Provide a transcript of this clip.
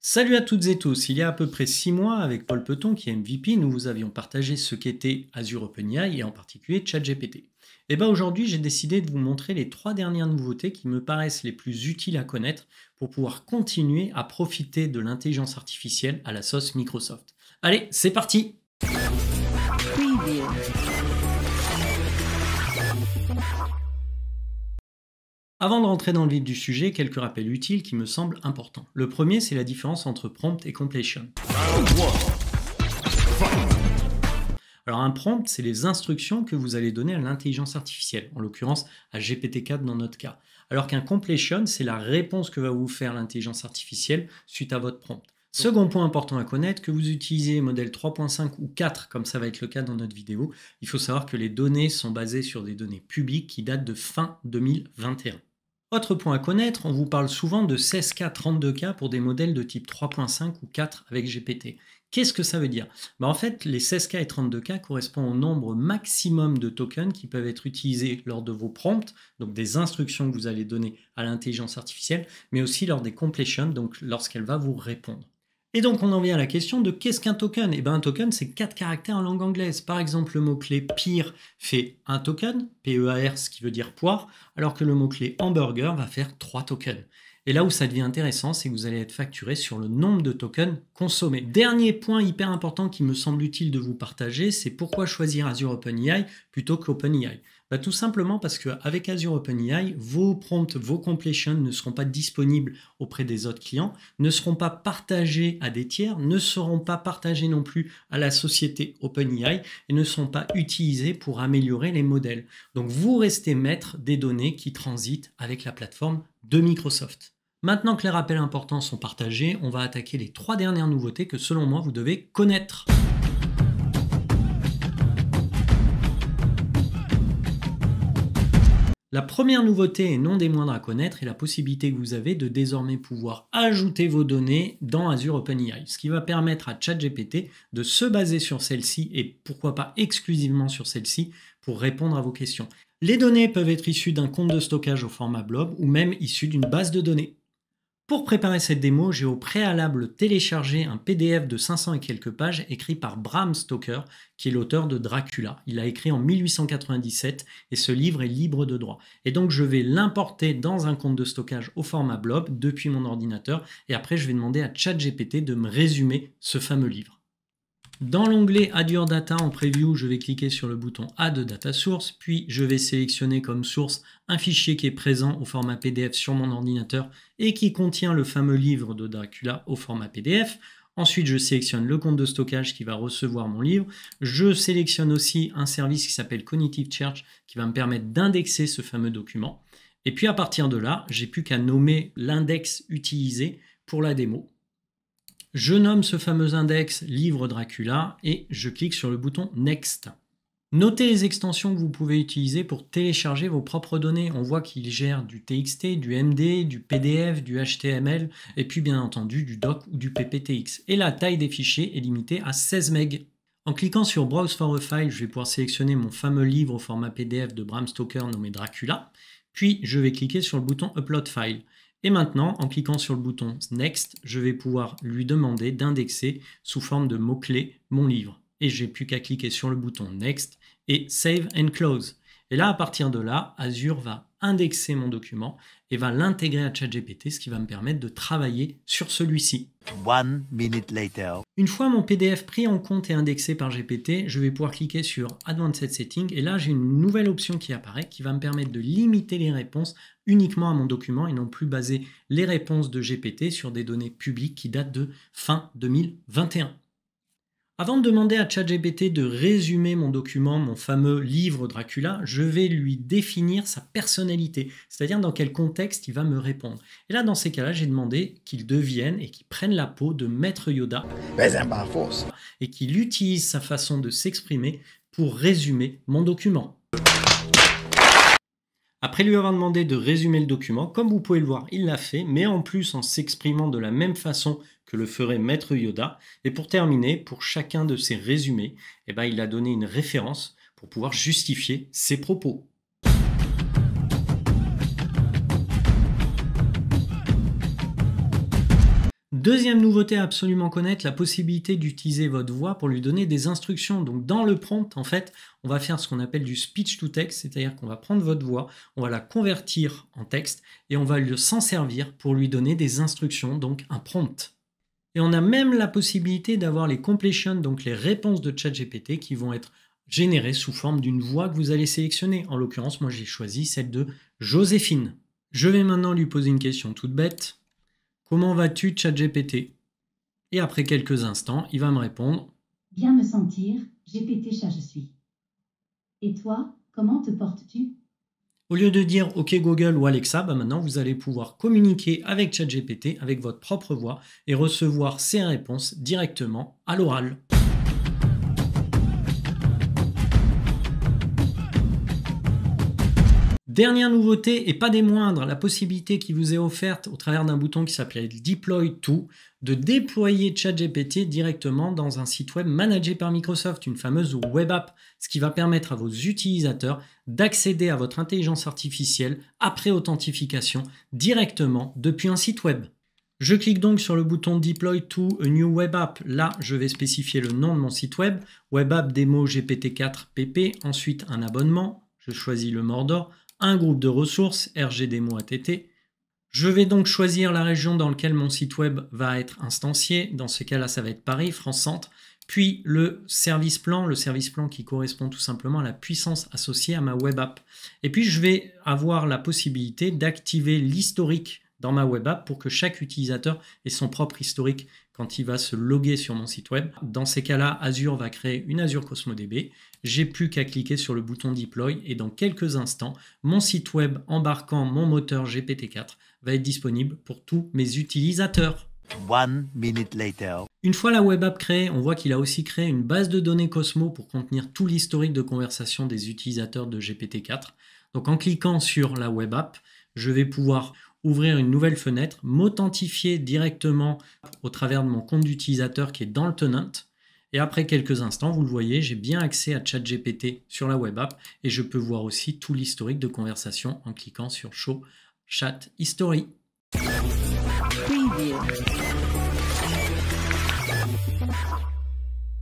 Salut à toutes et tous, il y a à peu près 6 mois, avec Paul Peton qui est MVP, nous vous avions partagé ce qu'était Azure OpenAI et en particulier ChatGPT. Et bien aujourd'hui, j'ai décidé de vous montrer les 3 dernières nouveautés qui me paraissent les plus utiles à connaître pour pouvoir continuer à profiter de l'intelligence artificielle à la sauce Microsoft. Allez, c'est parti! Preview. Avant de rentrer dans le vif du sujet, quelques rappels utiles qui me semblent importants. Le premier, c'est la différence entre prompt et completion. Alors un prompt, c'est les instructions que vous allez donner à l'intelligence artificielle, en l'occurrence à GPT-4 dans notre cas. Alors qu'un completion, c'est la réponse que va vous faire l'intelligence artificielle suite à votre prompt. Second point important à connaître, que vous utilisez modèle 3.5 ou 4, comme ça va être le cas dans notre vidéo, il faut savoir que les données sont basées sur des données publiques qui datent de fin 2021. Autre point à connaître, on vous parle souvent de 16K, 32K pour des modèles de type 3.5 ou 4 avec GPT. Qu'est-ce que ça veut dire? En fait, les 16K et 32K correspondent au nombre maximum de tokens qui peuvent être utilisés lors de vos prompts, donc des instructions que vous allez donner à l'intelligence artificielle, mais aussi lors des completions, donc lorsqu'elle va vous répondre. Et donc on en vient à la question de qu'est-ce qu'un token? Un token c'est 4 caractères en langue anglaise. Par exemple, le mot-clé pear fait un token, P-E-A-R, ce qui veut dire poire, alors que le mot-clé hamburger va faire 3 tokens. Et là où ça devient intéressant, c'est que vous allez être facturé sur le nombre de tokens consommés. Dernier point hyper important qui me semble utile de vous partager, c'est pourquoi choisir Azure OpenAI plutôt qu'OpenAI. Tout simplement parce qu'avec Azure OpenAI, vos prompts, vos completions ne seront pas disponibles auprès des autres clients, ne seront pas partagés à des tiers, ne seront pas partagés non plus à la société OpenAI et ne sont pas utilisés pour améliorer les modèles. Donc vous restez maître des données qui transitent avec la plateforme de Microsoft. Maintenant que les rappels importants sont partagés, on va attaquer les 3 dernières nouveautés que selon moi vous devez connaître. La première nouveauté et non des moindres à connaître est la possibilité que vous avez de désormais pouvoir ajouter vos données dans Azure OpenAI, ce qui va permettre à ChatGPT de se baser sur celle-ci et pourquoi pas exclusivement sur celle-ci pour répondre à vos questions. Les données peuvent être issues d'un compte de stockage au format blob ou même issues d'une base de données. Pour préparer cette démo, j'ai au préalable téléchargé un PDF de 500 et quelques pages écrit par Bram Stoker, qui est l'auteur de Dracula. Il a écrit en 1897 et ce livre est libre de droit. Et donc je vais l'importer dans un compte de stockage au format blob depuis mon ordinateur et après je vais demander à ChatGPT de me résumer ce fameux livre. Dans l'onglet Add Your Data en preview, je vais cliquer sur le bouton Add Data Source, puis je vais sélectionner comme source un fichier qui est présent au format PDF sur mon ordinateur et qui contient le fameux livre de Dracula au format PDF. Ensuite, je sélectionne le compte de stockage qui va recevoir mon livre. Je sélectionne aussi un service qui s'appelle Cognitive Search qui va me permettre d'indexer ce fameux document. Et puis à partir de là, j'ai plus qu'à nommer l'index utilisé pour la démo. Je nomme ce fameux index livre Dracula et je clique sur le bouton Next. Notez les extensions que vous pouvez utiliser pour télécharger vos propres données. On voit qu'il gère du TXT, du MD, du PDF, du HTML et puis bien entendu du doc ou du PPTX. Et la taille des fichiers est limitée à 16 MB. En cliquant sur Browse for a file, je vais pouvoir sélectionner mon fameux livre au format PDF de Bram Stoker nommé Dracula. Puis je vais cliquer sur le bouton Upload File. Et maintenant, en cliquant sur le bouton Next, je vais pouvoir lui demander d'indexer sous forme de mots-clés mon livre. Et j'ai plus qu'à cliquer sur le bouton Next et Save and Close. Et là, à partir de là, Azure va indexer mon document et va l'intégrer à ChatGPT, ce qui va me permettre de travailler sur celui-ci. 1 minute later. Une fois mon PDF pris en compte et indexé par GPT, je vais pouvoir cliquer sur Advanced Settings et là j'ai une nouvelle option qui apparaît qui va me permettre de limiter les réponses uniquement à mon document et non plus baser les réponses de GPT sur des données publiques qui datent de fin 2021. Avant de demander à ChatGPT de résumer mon document, mon fameux livre Dracula, je vais lui définir sa personnalité, c'est-à-dire dans quel contexte il va me répondre. Et là, dans ces cas-là, j'ai demandé qu'il devienne et qu'il prenne la peau de Maître Yoda et qu'il utilise sa façon de s'exprimer pour résumer mon document. Après lui avoir demandé de résumer le document, comme vous pouvez le voir, il l'a fait, mais en plus en s'exprimant de la même façon que le ferait Maître Yoda. Et pour terminer, pour chacun de ces résumés, il a donné une référence pour pouvoir justifier ses propos. Deuxième nouveauté à absolument connaître, la possibilité d'utiliser votre voix pour lui donner des instructions. Donc dans le prompt, en fait, on va faire ce qu'on appelle du speech to text, c'est-à-dire qu'on va prendre votre voix, on va la convertir en texte et on va s'en servir pour lui donner des instructions, donc un prompt. Et on a même la possibilité d'avoir les completions, donc les réponses de ChatGPT qui vont être générées sous forme d'une voix que vous allez sélectionner. En l'occurrence, moi j'ai choisi celle de Joséphine. Je vais maintenant lui poser une question toute bête. Comment vas-tu, ChatGPT? Et après quelques instants, il va me répondre. Bien me sentir, GPT chat je suis. Et toi, comment te portes-tu? Au lieu de dire OK Google ou Alexa, maintenant vous allez pouvoir communiquer avec ChatGPT avec votre propre voix et recevoir ses réponses directement à l'oral. Dernière nouveauté, et pas des moindres, la possibilité qui vous est offerte au travers d'un bouton qui s'appelle Deploy To, de déployer ChatGPT directement dans un site web managé par Microsoft, une fameuse web app, ce qui va permettre à vos utilisateurs d'accéder à votre intelligence artificielle après authentification directement depuis un site web. Je clique donc sur le bouton Deploy to a new web app. Là, je vais spécifier le nom de mon site web, web app démo GPT-4 PP, ensuite un abonnement, je choisis le Mordor, un groupe de ressources, RGDemo ATT. Je vais donc choisir la région dans laquelle mon site web va être instancié. Dans ce cas-là, ça va être Paris, France Centre. Puis le service plan qui correspond tout simplement à la puissance associée à ma web app. Et puis je vais avoir la possibilité d'activer l'historique dans ma web app pour que chaque utilisateur ait son propre historique quand il va se loguer sur mon site web. Dans ces cas-là, Azure va créer une Azure Cosmos DB. J'ai plus qu'à cliquer sur le bouton Deploy et dans quelques instants, mon site web embarquant mon moteur GPT-4 va être disponible pour tous mes utilisateurs. 1 minute later. Une fois la web app créée, on voit qu'il a aussi créé une base de données Cosmos pour contenir tout l'historique de conversation des utilisateurs de GPT-4. Donc en cliquant sur la web app, je vais pouvoir ouvrir une nouvelle fenêtre, m'authentifier directement au travers de mon compte d'utilisateur qui est dans le tenant. Et après quelques instants, vous le voyez, j'ai bien accès à ChatGPT sur la web app et je peux voir aussi tout l'historique de conversation en cliquant sur Show Chat History. Preview.